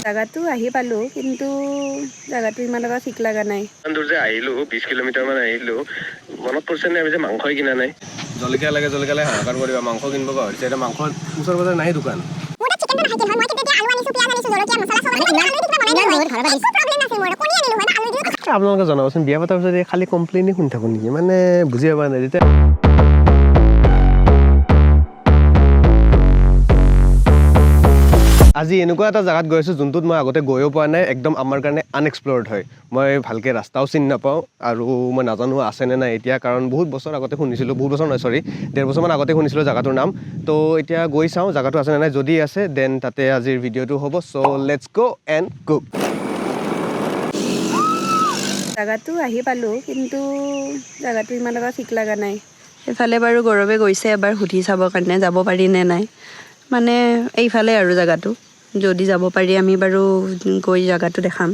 জাগাটো আহি পালো কিন্তু জাগাটো ইমান এটা ঠিক লাগা নাই। দূৰ যে আহিলো 20 কিলোমিটাৰ মান আহিলো মনত পৰিছে নে আমি যে মাংসই কিনা নাই জলকীয়া লাগে হাহাকাৰ কৰিবা মাংস কিনিব পাহৰিছে এটা মাংস ওচৰ পাজৰে নাই দোকান আপোনালোকে জনাবচোন বিয়া পতাৰ পিছত খালি কমপ্লেইনে শুনি থাকো নেকি মানে বুজি পাবা নাই যেতিয়া আজি এনেকুৱা এটা জাগাত গৈ আছো যোনটোত মই আগতে গৈও পোৱা নাই একদম আমাৰ কাৰণে আনএক্সপ্ল'ৰ্ড হয় মই ভালকৈ ৰাস্তাও চিনি নাপাওঁ আৰু মই নাজানো আছেনে নাই এতিয়া কাৰণ বহুত বছৰ আগতে শুনিছিলোঁ বহুত বছৰ নহয় চৰি 1.5 বছৰমান আগতে শুনিছিলোঁ জাগাটোৰ নাম তো এতিয়া গৈ চাওঁ জাগাটো আছেনে নাই যদি আছে দেন তাতে আজিৰ ভিডিঅ'টো হ'ব চ' লেটছ গ' এণ্ড গো জাগাটো আহি পালো কিন্তু জাগাটো ইমান এটা ঠিক লাগা নাই এফালে বাৰু গৌৰৱে গৈছে এবাৰ সুধি চাবৰ কাৰণে যাব পাৰি নে নাই মানে এইফালে আৰু জাগাটো যদি যাব পাৰি আমি বাৰু গৈ জাগাটো দেখাম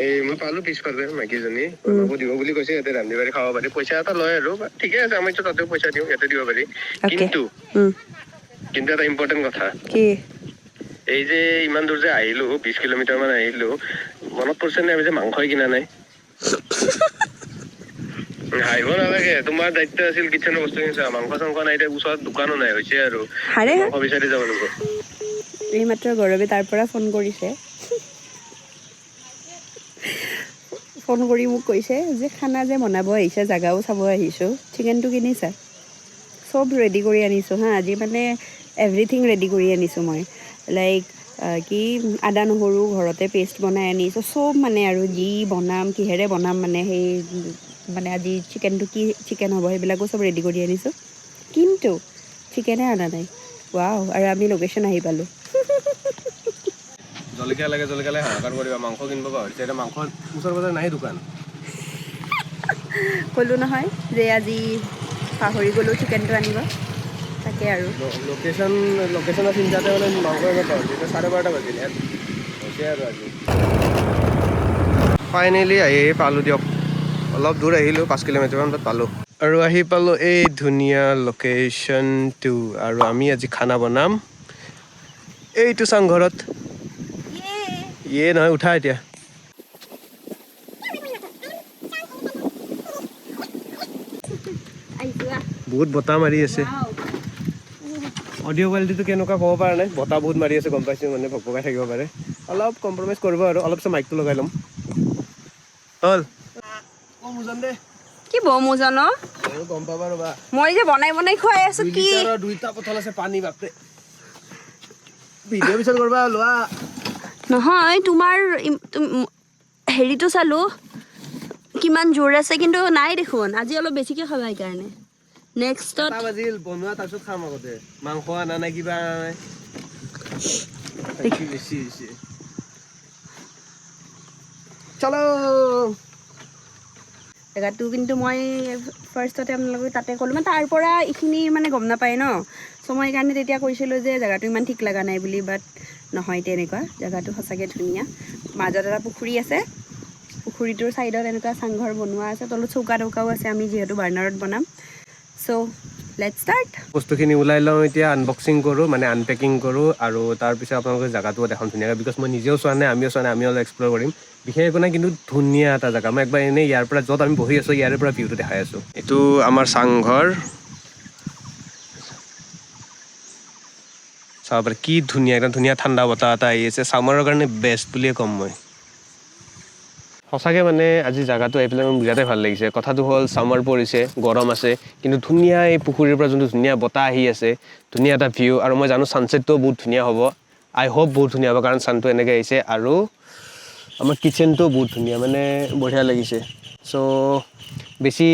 এই মই পালো পিছফালে মাইকীজনী বনাব দিব বুলি কৈছে ইয়াতে ৰান্ধি বাঢ়ি খাব পাৰি পইচা এটা লয় আৰু ঠিকে আছে আমি তাতেও পইচা দিওঁ ইয়াতে দিব পাৰি কিন্তু এটা ইম্পৰ্টেণ্ট কথা কি এই যে ইমান দূৰ যে আহিলো 20 কিলোমিটাৰ মান আহিলো মনত পৰিছে নে আমি যে মাংসই কিনা নাই হাঁহিব নালাগে তোমাৰ দায়িত্ব আছিল কিচেনৰ বস্তু কিনিছা মাংস চাংস নাই এতিয়া ওচৰত দোকানো নাই হৈছে আৰু মাংস বিচাৰি যাব লাগিব এইমাত্ৰ গৌৰৱে তাৰ পৰা ফোন কৰিছে ফোন কৰি মোক কৈছে যে খানা যে বনাব আহিছে জাগাও চাব আহিছোঁ চিকেনটো কিনিছা চব ৰেডি কৰি আনিছোঁ হা আজি মানে এভৰিথিং ৰেডি কৰি আনিছোঁ মই লাইক কি আদা নহৰু ঘৰতে পেষ্ট বনাই আনিছোঁ চব মানে আৰু যি বনাম কিহেৰে বনাম মানে সেই মানে আজি চিকেনটো কি চিকেন হ'ব সেইবিলাকো চব ৰেডি কৰি আনিছোঁ কিন্তু চিকেনে অনা নাই ৱাও আৰু আমি লোকেশ্যন আহি পালোঁ জলকীয়া লাগে হাহাকাৰ কৰিবা মাংস কিনিব পাহৰিছে এটা মাংস ওচৰ পাজৰে নাই দোকান ক'লোঁ নহয় যে আজি পাহৰি গ'লোঁ চিকেনটো আনিব তাকে আৰু লোকেশ্যনৰ চিন্তাতে মানে মাংস আনিব পাহৰিছে এতিয়া 12:30 বাজিলে হৈছে আৰু আজি ফাইনেলি আহি পালোঁ দিয়ক অলপ দূৰ আহিলোঁ 5 কিলোমিটাৰমান পালোঁ আৰু আহি পালোঁ এই ধুনীয়া লোকেশ্যনটো আৰু আমি আজি খানা বনাম এইটো চাংঘৰত ইয়ে নহয় উঠা এতিয়া বহুত বতাহ মাৰি আছে অডিঅ' কোৱালিটিটো কেনেকুৱা ক'ব পৰা নাই বতাহ বহুত মাৰি আছে গম পাইছোঁ মানে ভকভকাই থাকিব পাৰে অলপ কম্প্ৰমাইজ কৰিব আৰু অলপ মাইকটো লগাই ল'ম হ'ল দে কি বমুজন গম পাবা ৰ'বা মই যে বনাই বনাই খুৱাই আছোঁ কি 2 বটল আছে পানী বাপৰে ভিডিঅ' পিছত কৰবা লোৱা নহয় তোমাৰ হেৰিটো চালোঁ কিমান জোৰ আছে কিন্তু নাই দেখোন আজি অলপ বেছিকৈ খাবা সেইকাৰণে নেক্সটত বাজিল বনোৱা তাৰপিছত খাম আগতে মাংস আনা নাই কিবা আনা নাই বেছি হৈছে চলো জেগাটো কিন্তু মই ফাৰ্ষ্টতে আপোনালোকে তাতে ক'লোঁ মানে তাৰ পৰা এইখিনি মানে গম নাপায় ন চ' মই সেইকাৰণে তেতিয়া কৈছিলোঁ যে জেগাটো ইমান ঠিক লগা নাই বুলি বাট নহয় তেনেকুৱা জেগাটো সঁচাকৈ ধুনীয়া মাজত এটা পুখুৰী আছে পুখুৰীটোৰ ছাইডত এনেকুৱা চাংঘৰ বনোৱা আছে তলত চৌকা টৌকাও আছে আমি যিহেতু বাৰ্ণাৰত বনাম চ' লেটছ ষ্টাৰ্ট বস্তুখিনি ওলাই লওঁ এতিয়া আনবক্সিং কৰোঁ মানে আনপেকিং কৰোঁ আৰু তাৰপিছত আপোনালোকে জেগাটো দেখাম ধুনীয়াকৈ বিকজ মই নিজেও চোৱা নাই আমিও অলপ এক্সপ্ল'ৰ কৰিম বিশেষ একো নাই কিন্তু ধুনীয়া এটা জেগা মই একবাৰ এনেই ইয়াৰ পৰা য'ত আমি বহি আছোঁ ইয়াৰে পৰা ভিউটো দেখাই আছোঁ এইটো আমাৰ চাংঘৰ চাব পাৰে কি ধুনীয়া একদম ধুনীয়া ঠাণ্ডা বতাহ এটা আহি আছে ছামাৰৰ কাৰণে বেষ্ট বুলিয়ে ক'ম মই সঁচাকৈ মানে আজি জেগাটো আহি পেলাই মোৰ বিৰাটেই ভাল লাগিছে কথাটো হ'ল ছামাৰ পৰিছে গৰম আছে কিন্তু ধুনীয়া এই পুখুৰীৰ পৰা যোনটো ধুনীয়া বতাহ আহি আছে ধুনীয়া এটা ভিউ আৰু মই জানো ছানছেটটোও বহুত ধুনীয়া হ'ব আই হোপ বহুত ধুনীয়া হ'ব কাৰণ ছানটো এনেকৈ আহিছে আৰু আমাৰ কিটচেনটোও বহুত ধুনীয়া মানে বঢ়িয়া লাগিছে চ' বেছি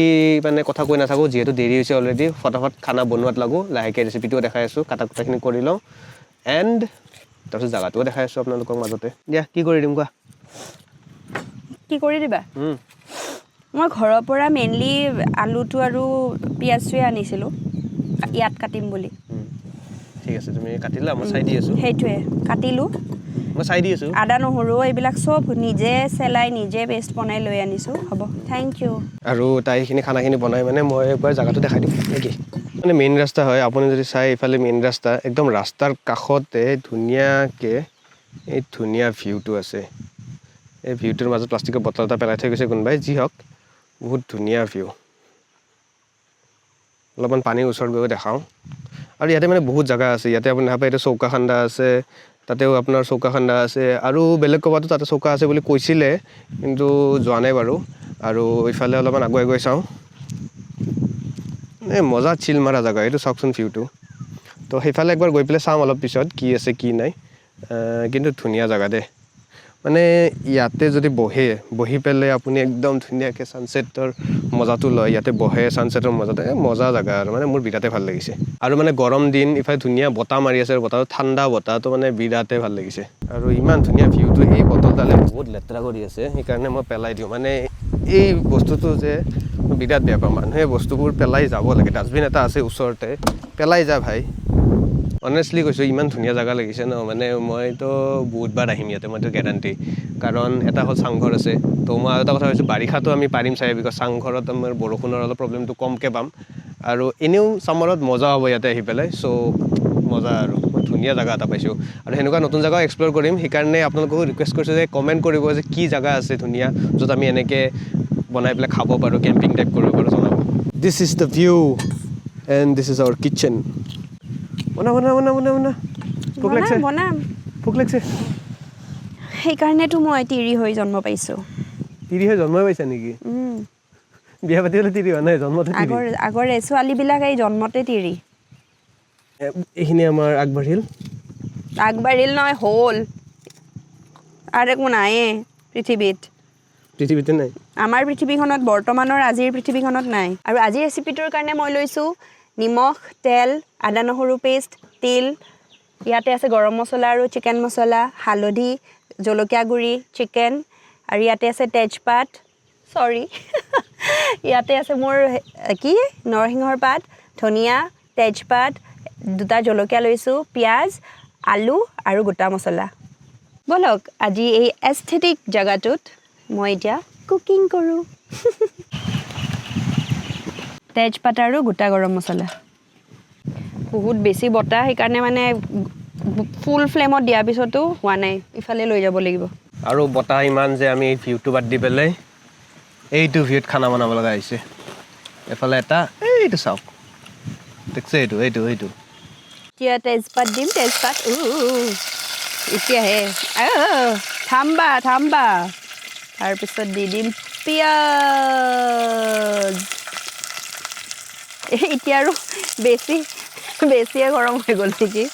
মানে কথা কৈ নাথাকোঁ যিহেতু দেৰি হৈছে অলৰেডি ফটাফট খানা বনোৱাত লাগোঁ লাহেকৈ ৰেচিপিটোও দেখাই আছোঁ কাটাখিনি কৰি লওঁ এণ্ড তাৰপিছত জেগাটোও দেখাই আছোঁ আপোনালোকক মাজতে দিয়া কি কৰি দিম কোৱা কি কৰি দিবা মই ঘৰৰ পৰা মেইনলি আলুটো আৰু পিঁয়াজটোৱে আনিছিলোঁ ইয়াত কাটিম বুলি ঠিক আছে তুমি কাটিলা মই চাই দি আছোঁ সেইটোৱে কাটিলোঁ মই চাই দি আছোঁ আদা নহৰু এইবিলাক চব নিজে চেলাই নিজে পেষ্ট বনাই লৈ আনিছোঁ হ'ব থেংক ইউ আৰু তাই সেইখিনি খানাখিনি বনাই মানে মই একবাৰ জেগাটো দেখাই দিম নেকি মানে মেইন ৰাস্তা হয় আপুনি যদি চাই এইফালে মেইন ৰাস্তা একদম ৰাস্তাৰ কাষতে ধুনীয়াকৈ এই ধুনীয়া ভিউটো আছে এই ভিউটোৰ মাজত প্লাষ্টিকৰ বটল এটা পেলাই থৈ গৈছে কোনোবাই যি হওক বহুত ধুনীয়া ভিউ অলপমান পানীৰ ওচৰত গৈ দেখাওঁ আৰু ইয়াতে মানে বহুত জাগা আছে ইয়াতে আপুনি দেখা পায় এইটো চৌকাখান্দা আছে তাতেও আপোনাৰ চৌকাখান্দা আছে আৰু বেলেগ ক'ৰবাতো তাতে চৌকা আছে বুলি কৈছিলে কিন্তু যোৱা নাই বাৰু আৰু ইফালে অলপমান আগুৱাই গৈ চাওঁ এই মজা চিল মাৰা জাগা এইটো চাওকচোন ভিউটো তো সেইফালে একবাৰ গৈ পেলাই চাম অলপ পিছত কি আছে কি নাই কিন্তু ধুনীয়া জাগা দেই মানে ইয়াতে যদি বহি পেলাই আপুনি একদম ধুনীয়াকৈ ছানছেটৰ মজাটো লয় ইয়াতে বহে ছানছেটৰ মজাটো মজা জাগা আৰু মানে মোৰ বিৰাটেই ভাল লাগিছে আৰু মানে গৰম দিন ইফালে ধুনীয়া বতাহ মাৰি আছে আৰু বতাহটো ঠাণ্ডা বতাহটো মানে বিৰাটেই ভাল লাগিছে আৰু ইমান ধুনীয়া ভিউটো এই বটলডালে বহুত লেতেৰা কৰি আছে সেইকাৰণে মই পেলাই দিওঁ মানে এই বস্তুটো যে বিৰাট বেয়া পাওঁ মানুহে বস্তুবোৰ পেলাই যাব লাগে ডাষ্টবিন এটা আছে ওচৰতে পেলাই যা ভাই অনেষ্টলি কৈছোঁ ইমান ধুনীয়া জাগা লাগিছে ন মানে মইতো বহুতবাৰ আহিম ইয়াতে মইতো গেৰাণ্টি কাৰণ এটা হ'ল চাংঘৰ আছে তো মই আৰু এটা কথা কৈছোঁ বাৰিষাতো আমি পাৰিম চাই বিকজ চাংঘৰত আমাৰ বৰষুণৰ অলপ প্ৰব্লেমটো কমকৈ পাম আৰু এনেও ছামাৰত মজা হ'ব ইয়াতে আহি পেলাই চ' মজা আৰু মই ধুনীয়া জাগা এটা পাইছোঁ আৰু সেনেকুৱা নতুন জাগাও এক্সপ্ল'ৰ কৰিম সেইকাৰণে আপোনালোককো ৰিকুৱেষ্ট কৰিছোঁ যে কমেণ্ট কৰিব যে কি জাগা আছে ধুনীয়া য'ত আমি এনেকৈ বনাই পেলাই খাব পাৰোঁ কেম্পিং টাইপ কৰিব পাৰোঁ জনাব this is the view and this is our kitchen ভোক লাগিছে সেইকাৰণেতো মই তিৰি হৈ জন্ম পাইছোঁ তিৰি হৈ জন্ম পাইছা নেকি বিয়া পাতিবলৈ তিৰি হোৱা নাই জন্মতে আগৰে ছোৱালীবিলাক এই জন্মতে তিৰি এইখিনি আমাৰ আগবাঢ়িল নহয় হ'ল আৰু একো নায়ে পৃথিৱীতে নাই আমাৰ পৃথিৱীখনত বৰ্তমানৰ আজিৰ পৃথিৱীখনত নাই আৰু আজিৰ ৰেচিপিটোৰ কাৰণে মই লৈছোঁ নিমখ তেল আদা নহৰু পেষ্ট তিল ইয়াতে আছে গৰম মছলা আৰু চিকেন মছলা হালধি জলকীয়া গুড়ি চিকেন আৰু ইয়াতে আছে তেজপাত ইয়াতে আছে মোৰ কি নৰসিংহৰ পাত ধনিয়া তেজপাত দুটা জলকীয়া লৈছোঁ পিঁয়াজ আলু আৰু গোটা মছলা ব'লক আজি এই এস্থেটিক জেগাটোত মই এতিয়া কুকিং কৰোঁ তেজপাত আৰু গোটা গৰম মছলা বহুত বেছি বতাহ সেইকাৰণে মানে ফুল ফ্লেমত দিয়াৰ পিছতো হোৱা নাই ইফালে লৈ যাব লাগিব আৰু বতাহ ইমান যে আমি ভিউটো বাদ দি পেলাই এইটো ভিউত খানা বনাব লগা হৈছে এফালে এটা এইটো চাওক দেখছে এইটো এতিয়া তেজপাত দিম তেজপাত এতিয়াহে থাম্বা তাৰপিছত দি দিম পিঁয়াজ এতিয়া আৰু বেছিয়ে গৰম হৈ গ'ল নেকি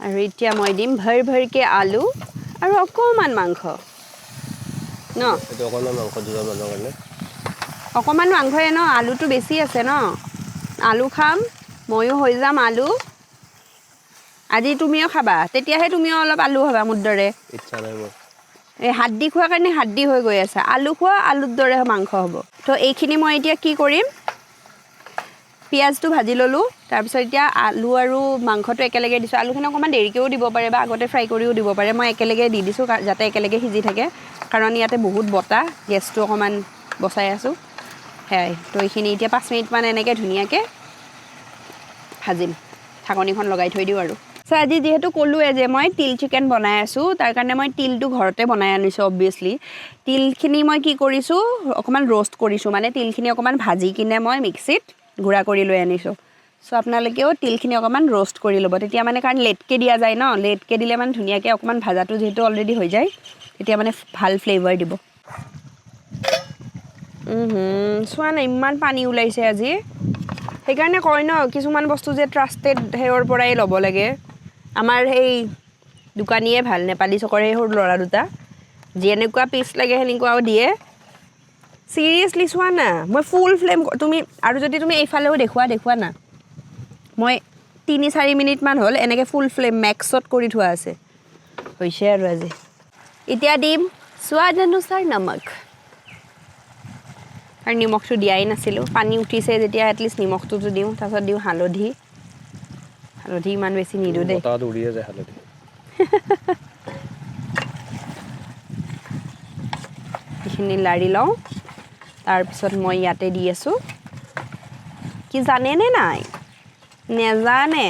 আৰু এতিয়া মই দিম ভৰকৈ আলু আৰু অকণমান মাংস ন অকণমান মাংসই ন আলুটো বেছি আছে ন আলু খাম ময়ো হৈ যাম আলু আজি তুমিও খাবা তেতিয়াহে তুমিও অলপ আলু খাবা মোৰ দৰে এই হাড্ডি খোৱাৰ কাৰণে হাড্ডি হৈ গৈ আছে আলু খোৱা আলুৰ দৰে মাংস হ'ব তো এইখিনি মই এতিয়া কি কৰিম পিঁয়াজটো ভাজি ল'লোঁ তাৰপিছত এতিয়া আলু আৰু মাংসটো একেলগে দিছোঁ আলুখিনি অকণমান দেৰিকৈও দিব পাৰে বা আগতে ফ্ৰাই কৰিও দিব পাৰে মই একেলগে দি দিছোঁ যাতে একেলগে সিজি থাকে কাৰণ ইয়াতে বহুত বতাহ গেছটো অকণমান বচাই আছোঁ সেয়াই তো এইখিনি এতিয়া 5 মিনিটমান এনেকৈ ধুনীয়াকৈ ভাজিম ঢাকনিখন লগাই থৈ দিওঁ আৰু আজি যিহেতু ক'লোৱে যে মই তিল চিকেন বনাই আছোঁ তাৰ কাৰণে মই তিলটো ঘৰতে বনাই আনিছোঁ অবভিয়াছলি তিলখিনি মই কি কৰিছোঁ অকণমান ৰ'ষ্ট কৰিছোঁ মানে তিলখিনি অকণমান ভাজি কিনে মই মিক্সিত গুড়া কৰি লৈ আনিছোঁ চ' আপোনালোকেও তিলখিনি অকণমান ৰ'ষ্ট কৰি ল'ব তেতিয়া মানে কাৰণ লেটকৈ দিয়া যায় ন লেটকৈ দিলে মানে ধুনীয়াকৈ অকণমান ভাজাটো যিহেতু অলৰেডি হৈ যায় তেতিয়া মানে ভাল ফ্লেভাৰ দিব চোৱা নাই ইমান পানী ওলাইছে আজি সেইকাৰণে কয় ন কিছুমান বস্তু যে ট্ৰাষ্টেড হেয়ৰ পৰাই ল'ব লাগে আমাৰ সেই দোকানীয়ে ভাল নেপালী চকৰ সেই সৰু ল'ৰা দুটা যেনেকুৱা পিচ লাগে সেনেকুৱাও দিয়ে চিৰিয়াছলি চোৱা না মই ফুল ফ্লেম তুমি আৰু যদি তুমি এইফালেও দেখুওৱা না মই 3-4 মিনিটমান হ'ল এনেকৈ ফুল ফ্লেম মেক্সত কৰি থোৱা আছে হৈছে আৰু আজি এতিয়া দিম সোৱাদ অনুসাৰ নমক আৰু নিমখটো দিয়াই নাছিলোঁ পানী উঠিছে যেতিয়া এটলিষ্ট নিমখটোতো দিওঁ তাৰপিছত দিওঁ হালধি ইমান বেছি নিদিওঁ দেই বতাহত উৰিয়ে যায় হালধি এইখিনি লাৰি লওঁ তাৰপিছত মই ইয়াতে দি আছোঁ কি জানেনে নাই নেজানে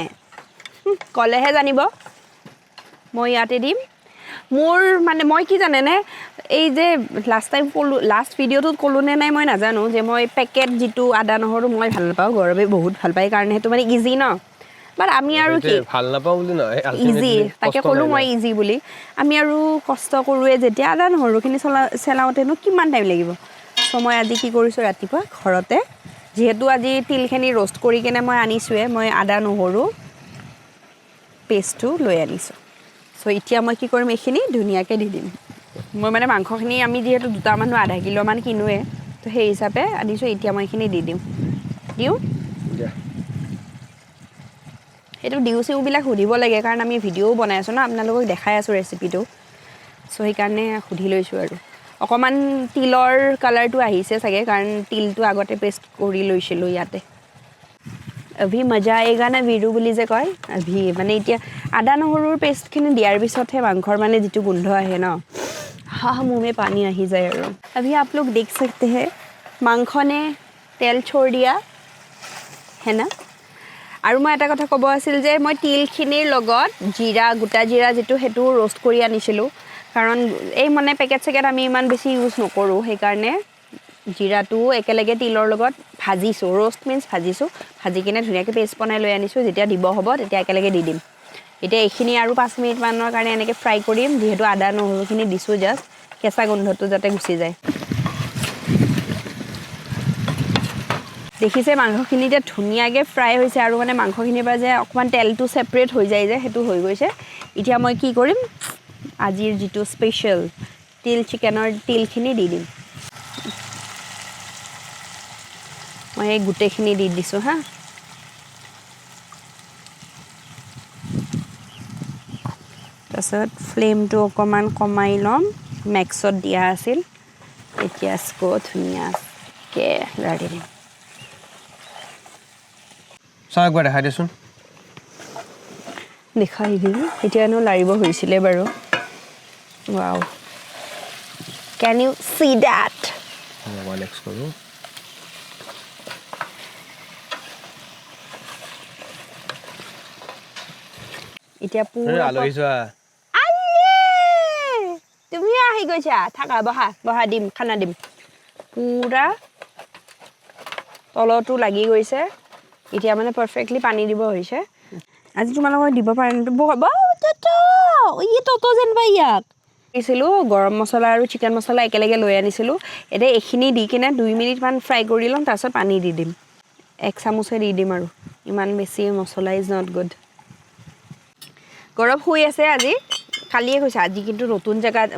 ক'লেহে জানিব মই ইয়াতে দিম মোৰ মানে মই কি জানেনে এই যে লাষ্ট ভিডিঅ'টোত ক'লো নে নাই মই নাজানো যে মই পেকেট যিটো আদা নহৰু মই ভাল নাপাওঁ গৌৰৱে বহুত ভাল পায় কাৰণ সেইটো মানে ইজি ন বাট আমি আৰু কি ভাল নাপাওঁ বুলি নহয় ইজি তাকে ক'লো মই ইজি বুলি আমি আৰু কষ্ট কৰোঁৱে যেতিয়া আদা নহৰুখিনি চেলাওঁতেনো কিমান টাইম লাগিব চ' মই আজি কি কৰিছোঁ ৰাতিপুৱা ঘৰতে যিহেতু আজি তিলখিনি ৰ'ষ্ট কৰি কিনে মই আনিছোঁৱে মই আদা নহৰু পেষ্টটো লৈ আনিছোঁ চ' এতিয়া মই কি কৰিম এইখিনি ধুনীয়াকৈ দি দিম মই মানে মাংসখিনি আমি যিহেতু দুটা মানুহ আধা কিলোমান কিনোৱে তো সেই হিচাপে আনিছোঁ এতিয়া মই এইখিনি দি দিওঁ সেইটো ডিউ চিউবিলাক সুধিব লাগে কাৰণ আমি ভিডিঅ'ও বনাই আছোঁ ন আপোনালোকক দেখাই আছোঁ ৰেচিপিটো চ' সেইকাৰণে সুধি লৈছোঁ আৰু অকণমান তিলৰ কালাৰটো আহিছে চাগে কাৰণ তিলটো আগতে পেষ্ট কৰি লৈছিলোঁ ইয়াতে অভি মজা আয়েগা না বিৰু বুলি যে কয় অভি মানে এতিয়া আদা নহৰুৰ পেষ্টখিনি দিয়াৰ পিছতহে মাংসৰ মানে যিটো গোন্ধ আহে ন মুँহ में पानी আহি যায় আৰু अभी आप लोग देख सकते हैं মাংস ने তেল छोड़ दिया है ना আৰু মই এটা কথা ক'ব আছিল যে মই তিলখিনিৰ লগত জিৰা গোটা জিৰা যিটো সেইটো ৰ'ষ্ট কৰি আনিছিলোঁ কাৰণ এই মানে পেকেট চেকেট আমি ইমান বেছি ইউজ নকৰোঁ সেইকাৰণে জিৰাটো একেলগে তিলৰ লগত ভাজিছোঁ ৰ'ষ্ট মিন্স ভাজিছোঁ ভাজি কিনে ধুনীয়াকৈ পেষ্ট বনাই লৈ আনিছোঁ যেতিয়া দিব হ'ব তেতিয়া একেলগে দি দিম এতিয়া এইখিনি আৰু 5 মিনিটমানৰ কাৰণে এনেকৈ ফ্ৰাই কৰিম যিহেতু আদা নহৰুখিনি দিছোঁ জাষ্ট কেঁচা গোন্ধটো যাতে গুচি যায় দেখিছে মাংসখিনি এতিয়া ধুনীয়াকৈ ফ্ৰাই হৈছে আৰু মানে মাংসখিনিৰ পৰা যে অকণমান তেলটো ছেপাৰেট হৈ যায় যে সেইটো হৈ গৈছে এতিয়া মই কি কৰিম আজিৰ যিটো স্পেচিয়েল তিল চিকেনৰ তিলখিনি দি দিম মই এই গোটেইখিনি দি দিছোঁ হা তাৰপিছত ফ্লেমটো অকণমান কমাই ল'ম মেক্সত দিয়া আছিল এতিয়া আকৌ ধুনীয়াকৈ লৰাই দিম চাওঁ একবাৰ দেখাই দেচোন দেখাই দিম এতিয়ানো লাৰিব হৈছিলে বাৰু ৱাও কেন ইউ সি ডেট মই নেক্সট কৰোঁ এতিয়া পুৰা আলহী যোৱা তুমিও আহি গৈছা থাকা বহা দিম খানা দিম পুৰা তলতো লাগি গৈছে এতিয়া মানে পাৰফেক্টলি পানী দিব হৈছে আজি তোমালোকক দিব পাৰে ততো যেনিবা ইয়াক দিছিলোঁ গৰম মছলা আৰু চিকেন মছলা একেলগে লৈ আনিছিলোঁ এতিয়া এইখিনি দি কিনে 2 মিনিটমান ফ্ৰাই কৰি ল'ম তাৰপিছত পানী দি দিম 1 চামুচে দি দিম আৰু ইমান বেছি মছলা ইজ নট গুড গৌৰৱ শুই আছে আজি কালিয়ে কৈছে আজি কিন্তু নতুন জেগাত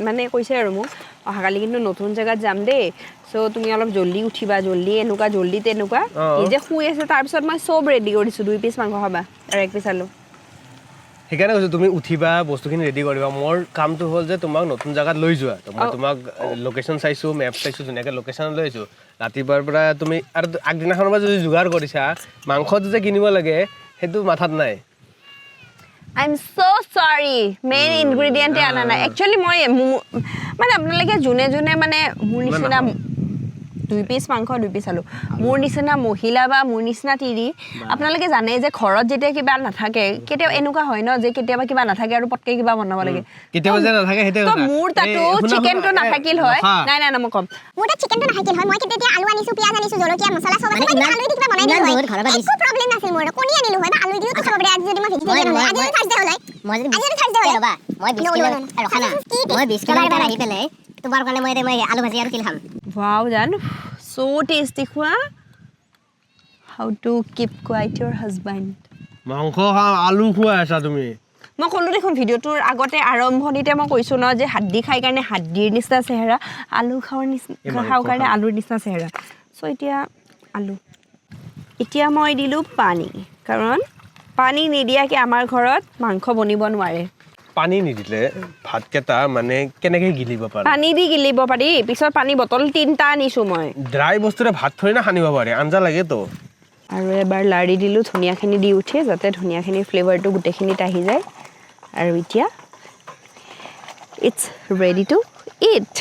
মানে কৈছে আৰু মোক অহাকালি কিন্তু নতুন জেগাত যাম দেই চ' তুমি অলপ জল্দি উঠিবা জল্দি এনেকুৱা জল্দি তেনেকুৱা নিজে শুই আছে তাৰপিছত মই চব ৰেডি কৰিছোঁ 2 পিচ মাংস খাবা আৰু 1 পিচ আলু সেইকাৰণে কৈছোঁ তুমি উঠিবা বস্তুখিনি ৰেডি কৰিবা মোৰ কামটো হ'ল যে তোমাক নতুন জেগাত লৈ যোৱা মই তোমাক লোকেশ্যন চাইছোঁ মেপ চাইছোঁ ধুনীয়াকৈ লোকেশ্যন লৈ আহিছোঁ ৰাতিপুৱাৰ পৰা তুমি আৰু আগদিনাখনৰ পৰা যদি যোগাৰ কৰিছা মাংসটো যে কিনিব লাগে সেইটো মাথাত নাই আই এম ছ' চৰি মেইন ইনগ্ৰিডিয়েণ্টে আনা নাই একচুৱেলি মই মানে আপোনালোকে যোনে যোনে মানে মোৰ নিচিনা 2 পিচ মাংস 2 পিচ আলু মোৰ নিচিনা মহিলা বা মোৰ নিচিনা তিৰি আপোনালোকে জানে যে ঘৰত যেতিয়া কিবা নাথাকে কেতিয়াবা এনেকুৱা হয় ন যে কেতিয়াবা কিবা নাথাকে আৰু পটকে কিবা বনাব লাগে কেতিয়াবা যে নাথাকে সেইটো মোৰ তাতো চিকেনটো নাথাকিল হয় নাই মই কম মোৰ তাত চিকেনটো নাথাকিল হয় মই তেতিয়া আলু আনিছো পিয়াজ আনিছো জলকীয়া মছলা সব আছে মই আলু দি কিবা বনাই দিলো হয় একো প্ৰবলেম নাছিল মোৰ কণী আনিলো হয় বা আলু দিও তো খাব পাৰে আজি যদি মই ভেজিটেৰিয়ান হয় আজি থাৰ্সডে হলাই মই যদি থাৰ্সডে হয় ৰবা মই 20 কিলো ৰখানা মই 20 কিলো আহি পেলে তোমাৰ কাৰণে মই আলু ভাজি আৰু তিল খাম wow জান so tasty খোৱা how to keep quiet your husband মাংস আলু খোৱা আছা তুমি মই ক'লো দেখোন ভিডিঅ'টোৰ আগতে আৰম্ভণিতে মই কৈছোঁ ন যে হাড্ডি খাই কাৰণে হাড্ডিৰ নিচিনা চেহেৰা আলু খাওঁ কাৰণে আলুৰ নিচিনা চেহেৰা চ' এতিয়া মই দিলোঁ পানী কাৰণ পানী নিদিয়াকৈ আমাৰ ঘৰত মাংস বনিব নোৱাৰে পানী নিদিলে ভাতকেইটা মানে কেনেকৈ গিলিব পাৰে পানী দি গিলিব পাৰি পিছত পানী বটল 3টা আনিছোঁ মই ড্ৰাই বস্তুৰে ভাত থৈ না সানিব পাৰে আঞ্জা লাগেতো আৰু এবাৰ লাৰি দিলোঁ ধনিয়াখিনি দি উঠি যাতে ধনিয়াখিনি ফ্লেভাৰটো গোটেইখিনিত আহি যায় আৰু এতিয়া ইটছ ৰেডি টু ইট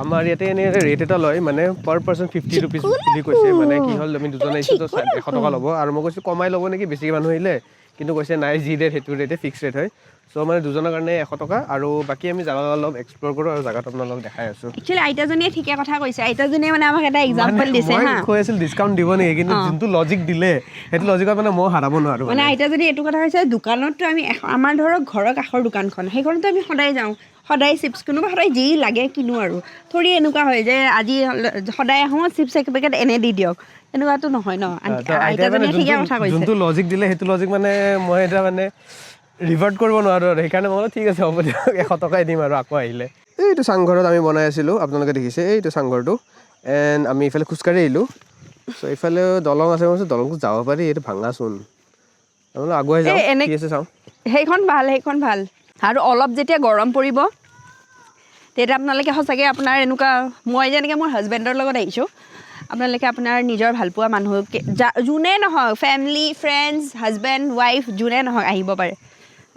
আমাৰ ইয়াতে এনে ৰেট এটা লয় মানে পাৰ পাৰ্চন 50 ৰুপিজ বুলি কৈছে মানে কি হ'ল আমি দুজন আহিছোঁ তো 100 টকা ল'ব আৰু মই কৈছোঁ কমাই ল'ব নেকি বেছিকৈ মানুহ আহিলে কিন্তু কৈছে নাই যি ৰেট সেইটো ৰেটে ফিক্স ৰেট হয় চ' মানে দুজনৰ কাৰণে 100 টকা আৰু বাকী আমি জাগা অলপ এক্সপ্ল'ৰ কৰোঁ আৰু জাগাটো আপোনালোকক দেখাই আছোঁ একচুৱেলি আইতাজনীয়ে ঠিকে কথা কৈছে আইতাজনীয়ে মানে আমাক এটা এক্সাম্পল দিছে হা কৈ আছিল ডিছকাউণ্ট দিব নেকি কিন্তু যোনটো লজিক দিলে সেইটো লজিকত মানে মই হাৰাব নোৱাৰোঁ মানে আইতাজনী এইটো কথা কৈছে দোকানততো আমি আমাৰ ধৰক ঘৰৰ কাষৰ দোকানখন সেইখনতো আমি সদায় যাওঁ সদায় চিপছ কোনোবা সদায় যি লাগে কিনো আৰু থৰি এনেকুৱা হয় যে আজি সদায় আহোঁ চিপছ এক পেকেট এনে দি দিয়ক এনেকুৱাতো নহয় ন আইতাজনীয়ে ঠিকে কথা কৈছে যোনটো লজিক দিলে সেইটো লজিক মানে মই এটা মানে ৰিভাৰ্ট কৰিব নোৱাৰোঁ আৰু সেইকাৰণে মই ঠিক আছে হ'ব দিয়ক 100 টকাই দিম আৰু আকৌ আহিলে এইটো চাংঘৰত আমি বনাই আছিলোঁ আপোনালোকে দেখিছে এইটো চাংঘৰটো এণ্ড আমি ইফালে খোজকাঢ়ি আহিলোঁ চ' এইফালে দলং আছে মই দলংটো যাব পাৰি এইটো ভাঙাচোন আপোনালোক আগুৱাই যাওঁ কি আছে চাওঁ সেইখন ভাল আৰু অলপ যেতিয়া গৰম পৰিব তেতিয়া আপোনালোকে সঁচাকৈ আপোনাৰ এনেকুৱা মই যেনেকৈ মোৰ হাজবেণ্ডৰ লগত আহিছোঁ আপোনালোকে আপোনাৰ নিজৰ ভালপোৱা মানুহকে যোনে নহওক ফেমিলি ফ্ৰেণ্ডছ হাজবেণ্ড ৱাইফ যোনে নহওক আহিব পাৰে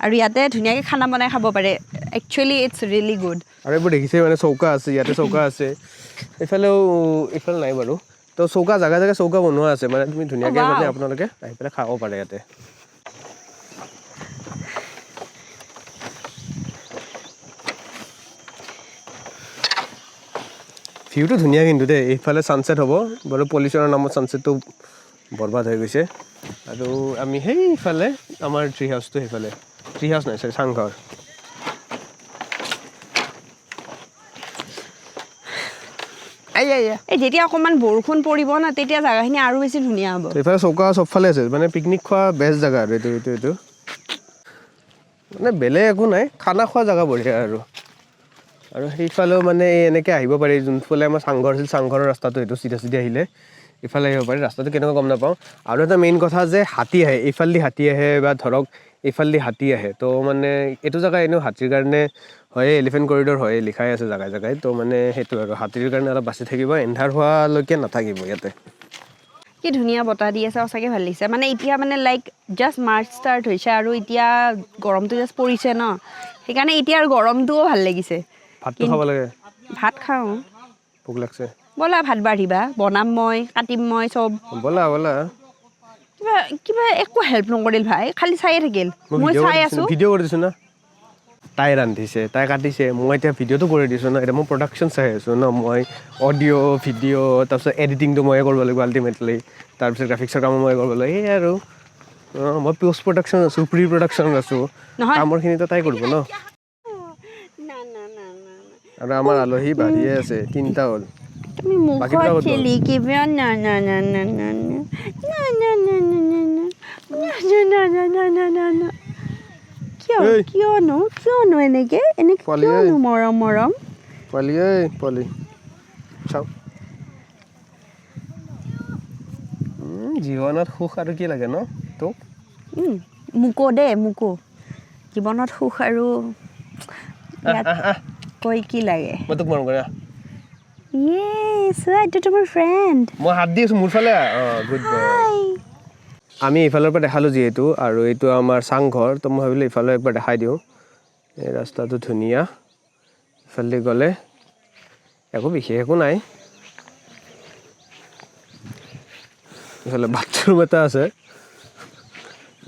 আৰু ইয়াতে ধুনীয়াকৈ খানা বনাই খাব পাৰে একচুৱেলি ইটছ ৰিয়েলি গুড আৰু এইবোৰ দেখিছে মানে চৌকা আছে ইয়াতে চৌকা আছে এইফালে নাই বাৰু তো চৌকা জেগা চৌকা বনোৱা আছে মানে তুমি ধুনীয়াকৈ মানে আপোনালোকে আহি পেলাই খাব পাৰে ইয়াতে ভিউটো ধুনীয়া কিন্তু দেই এইফালে ছানছেট হ'ব বাৰু পলিউশ্যনৰ নামত ছানছেটটো বৰবাদ হৈ গৈছে আৰু আমি সেইফালে আমাৰ ট্ৰি হাউচটো সেইফালে ট্ৰি হাউচ নাই চাংঘৰ এই যেতিয়া অকণমান বৰষুণ পৰিব না তেতিয়া জেগাখিনি আৰু বেছি ধুনীয়া হ'ব এইফালে চৌকা চবফালে আছে মানে পিকনিক খোৱা বেষ্ট জেগা আৰু এইটো মানে বেলেগ একো নাই খানা খোৱা জেগা বঢ়িয়া আৰু সেইফালেও মানে এনেকৈ আহিব পাৰি যোনফালে আমাৰ চাংঘৰ আছিল চাংঘৰৰ ৰাস্তাটো এইটো চিধা আহিলে ইফালে আহিব পাৰি ৰাস্তাটো কেনেকুৱা গম নাপাওঁ আৰু এটা মেইন কথা যে হাতী আহে এইফালেদি হাতী আহে বা ধৰক এইফালেদি হাতী আহে তো মানে এইটো জেগা এনেও হাতীৰ কাৰণে হয় এলিফেণ্ট কৰিডৰ হয় লিখাই আছে জেগাই তো মানে সেইটো আৰু হাতীৰ কাৰণে অলপ বাচি থাকিব এন্ধাৰ হোৱালৈকে নাথাকিব ইয়াতে কি ধুনীয়া বতাহ দি আছে সঁচাকৈ ভাল লাগিছে মানে এতিয়া মানে লাইক জাষ্ট মাৰ্চ ষ্টাৰ্ট হৈছে আৰু এতিয়া গৰমটো জাষ্ট পৰিছে ন সেইকাৰণে এতিয়া আৰু গৰমটোও ভাল লাগিছে ভাতটো খাব লাগে ভাত খাওঁ ভোক লাগছে ব'লা ভাত বাঢ়িবা বনাম মই কাটিম মই চব ব'লা কিবা একো হেল্প নকৰিল ভাই খালি চায়ে থাকিল মই চাই আছোঁ ভিডিঅ' কৰি দিছোঁ ন তাই ৰান্ধিছে তাই কাটিছে মই এতিয়া ভিডিঅ'টো কৰি দিছোঁ ন এতিয়া মই প্ৰডাকশ্যন চাই আছোঁ ন মই অডিঅ' ভিডিঅ' তাৰপিছত এডিটিংটো ময়ে কৰিব লাগিব আল্টিমেটলি তাৰপিছত গ্ৰাফিক্সৰ কামো ময়ে কৰিব লাগিব এই আৰু মই পষ্ট প্ৰডাকশ্যন আছোঁ প্ৰি প্ৰডাকশ্যনত আছোঁ কামৰখিনিতো তাই কৰিব ন আৰু আমাৰ আলহী বাঢ়িয়ে আছে 3টা হ'ল তুমি মুখত চেলি কিবা না কিয়নো এনেকে কিয়নো মৰম পোৱালি চাওঁ জীৱনত সুখ আৰু কি লাগে ন তোক মোকো জীৱনত সুখ আৰু কৈ কি লাগে মই তোক মৰম কৰা চোৱা এইটো তোমাৰ ফ্ৰেণ্ড মই হাত দি আছোঁ মোৰ ফালে গুড বয় আমি এইফালৰ পৰা দেখালোঁ যিহেতু আৰু এইটো আমাৰ চাংঘৰ তো মই ভাবিলোঁ ইফালে একবাৰ দেখাই দিওঁ এই ৰাস্তাটো ধুনীয়া ইফালে গ'লে একো বিশেষ একো নাই ইফালে বাথৰুম এটা আছে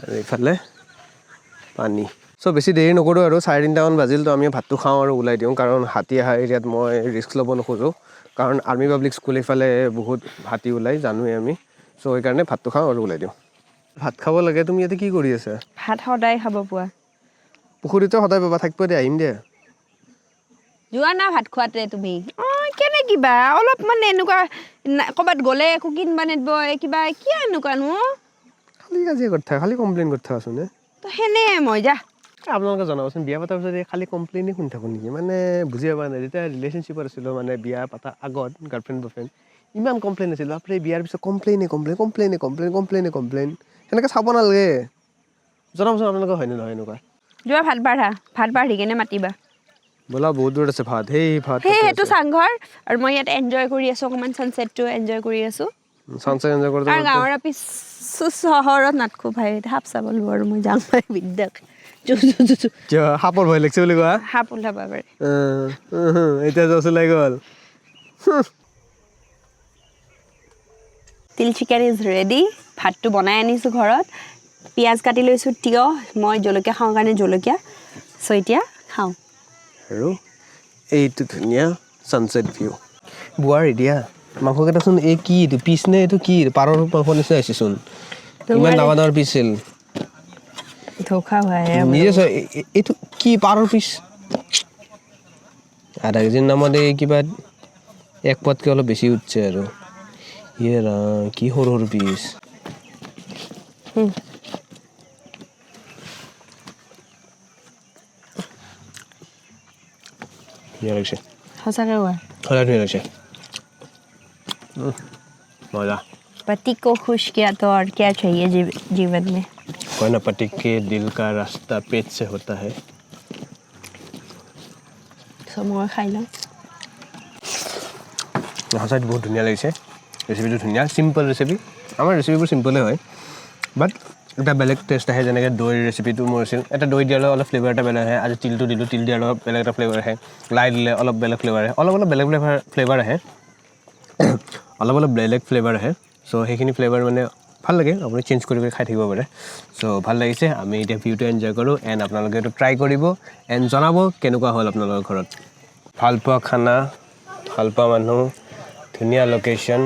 আৰু ইফালে পানী চ' বেছি দেৰি নকৰোঁ আৰু 3:30মান বাজিল তো আমি ভাতটো খাওঁ আৰু ওলাই দিওঁ কাৰণ হাতী অহা এৰিয়াত মই ৰিস্ক ল'ব নোখোজোঁ কাৰণ আৰ্মি পাব্লিক স্কুল এইফালে বহুত হাতী ওলাই জানোৱেই আমি চ' সেইকাৰণে ভাতটো খাওঁ আৰু ওলাই দিওঁ ভাত খাব লাগে তুমি ইয়াতে কি কৰি আছা ভাত সদায় খাব পোৱা পুখুৰীতো সদায় পাবা থাকিব দে আহিম দে যোৱা না ভাত খোৱাতে তুমি কেনে কিবা অলপ মানে এনেকুৱা ক'ৰবাত গ'লে একো কিনবা নিদিব কিবা কিয় এনেকুৱানো খালি কাজিয়া কৰি থাকা খালি কমপ্লেইন কৰি থাকাচোন তো সেনে মই যা আপোনালোকে জনাবচোন বিয়া পতাৰ পিছত খালি কমপ্লেইনে শুনি থাকোঁ নেকি মানে বুজি পোৱা নাই যেতিয়া ৰিলেশ্যনশ্বিপত আছিলোঁ মানে বিয়া পতা আগত গাৰ্লফ্ৰেণ্ড বয়ফ্ৰেণ্ড ইমান কমপ্লেইন আছিল বাপৰে বিয়াৰ পিছত কমপ্লেইন সেনেকৈ চাব নালাগে জনাবচোন আপোনালোকে হয়নে নহয় এনেকুৱা যোৱা ভাত বাঢ়ি কেনে মাতিবা ব'লা বহুত দূৰত আছে ভাত সেইটো চাংঘৰ আৰু মই ইয়াত এনজয় কৰি আছোঁ অকণমান ছানছেটটো এনজয় কৰি আছোঁ ছানছেট এনজয় কৰোঁ আৰু গাঁৱৰ চহৰত নাটকো ভাই সাপ চাব লাগিব আৰু মই যাম ভাই বিদ্যাক সাপৰ ভয় লাগিছে বুলি কোৱা সাপ ওলাবা পাৰে এতিয়া জচ ওলাই গ'ল তিল চিকেন ইজ ৰেডি ভাতটো বনাই আনিছোঁ ঘৰত পিঁয়াজ কাটি লৈছোঁ, তিয়হ, মই জলকীয়া খাওঁ কাৰণে জলকীয়া। চ' এতিয়া খাওঁ। আৰু এইটো ধুনীয়া ছানছেট ভিউ। বোৱাৰ এতিয়া মাংসকেইটাচোন এই কি এইটো পিচ নে এইটো কি পাৰৰ মাংস নিচিনা হৈছেচোন। ইমান ডাঙৰ ডাঙৰ পিচ আছিল। ধোখা হয় নিজে এইটো কি পাৰৰ পিচ। আধা কেজিৰ নামত এই কিবা এক পোৱাতকৈ অলপ বেছি উঠছে আৰু ইয়ে ৰাম কি সৰু সৰু পিচ। ধুনীয়া লাগিছে, সঁচাকৈ কোৱা। সদায় ধুনীয়া লাগিছে। মজা। पति को खुश किया तो और क्या चाहिए जीवन में। कोई ना पति के दिल का रास्ता पेट से होता है। सो मैं खाई लूँ। সঁচাই বহুত ধুনীয়া লাগিছে, ৰেচিপিটো ধুনীয়া, চিম্পল ৰেচিপি। আমাৰ ৰেচিপিবোৰ চিম্পলে হয়, বাট এটা বেলেগ টেষ্ট আহে। যেনেকৈ দৈৰ ৰেচিপিটো মোৰ আছিল, এটা দৈ দিয়াৰ লগত অলপ ফ্লেভাৰ এটা বেলেগ আহে। আজি তিলটো দিলোঁ, তিল দিয়াৰ লগত বেলেগ এটা ফ্লেভাৰ আহে। লাই দিলে অলপ বেলেগ ফ্লেভাৰ আহে, অলপ অলপ বেলেগ ফ্লেভাৰ আহে, অলপ অলপ বেলেগ ফ্লেভাৰ আহে। চ' সেইখিনি ফ্লেভাৰ মানে ভাল লাগে, আপুনি চেঞ্জ কৰি কৰি খাই থাকিব পাৰে। চ' ভাল লাগিছে। আমি এতিয়া ভিউটো এনজয় কৰোঁ, এণ্ড আপোনালোকে এইটো ট্ৰাই কৰিব এণ্ড জনাব কেনেকুৱা হ'ল আপোনালোকৰ ঘৰত। ভালপোৱা খানা, ভালপোৱা মানুহ, ধুনীয়া লোকেশ্যন,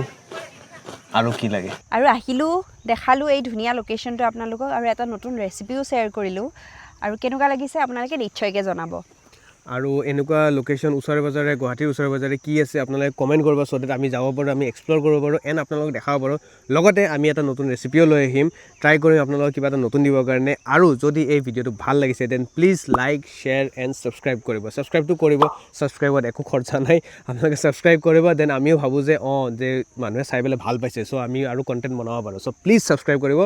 আৰু কি লাগে। আৰু আহিলোঁ, দেখালোঁ এই ধুনীয়া লোকেশ্যনটো আপোনালোকক, আৰু এটা নতুন ৰেচিপিও শ্বেয়াৰ কৰিলোঁ। আৰু কেনেকুৱা লাগিছে আপোনালোকে নিশ্চয়কৈ জনাব। আৰু এনেকুৱা লোকেশ্যন ওচৰে পাজৰে, গুৱাহাটীৰ ওচৰে পাজৰে কি আছে আপোনালোকে কমেণ্ট কৰিব, চ' ডেট আমি যাব পাৰোঁ, আমি এক্সপ্ল'ৰ কৰিব পাৰোঁ, এণ্ড আপোনালোকক দেখাব পাৰোঁ। লগতে আমি এটা নতুন ৰেচিপিও লৈ আহিম, ট্ৰাই কৰিম আপোনালোকক কিবা এটা নতুন দিবৰ কাৰণে। আৰু যদি এই ভিডিঅ'টো ভাল লাগিছে then please like, share and subscribe কৰিব। ছাবস্ক্ৰাইবটো কৰিব, ছাবস্ক্ৰাইবত একো খৰচা নাই, আপোনালোকে ছাবস্ক্ৰাইব কৰিব। দেন আমিও ভাবোঁ যে যে মানুহে চাই পেলাই ভাল পাইছে, চ' আমি আৰু কণ্টেণ্ট বনাব পাৰোঁ। চ' প্লিজ ছাবস্ক্ৰাইব কৰিব,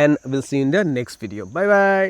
and will C in the next video'. Bye bye.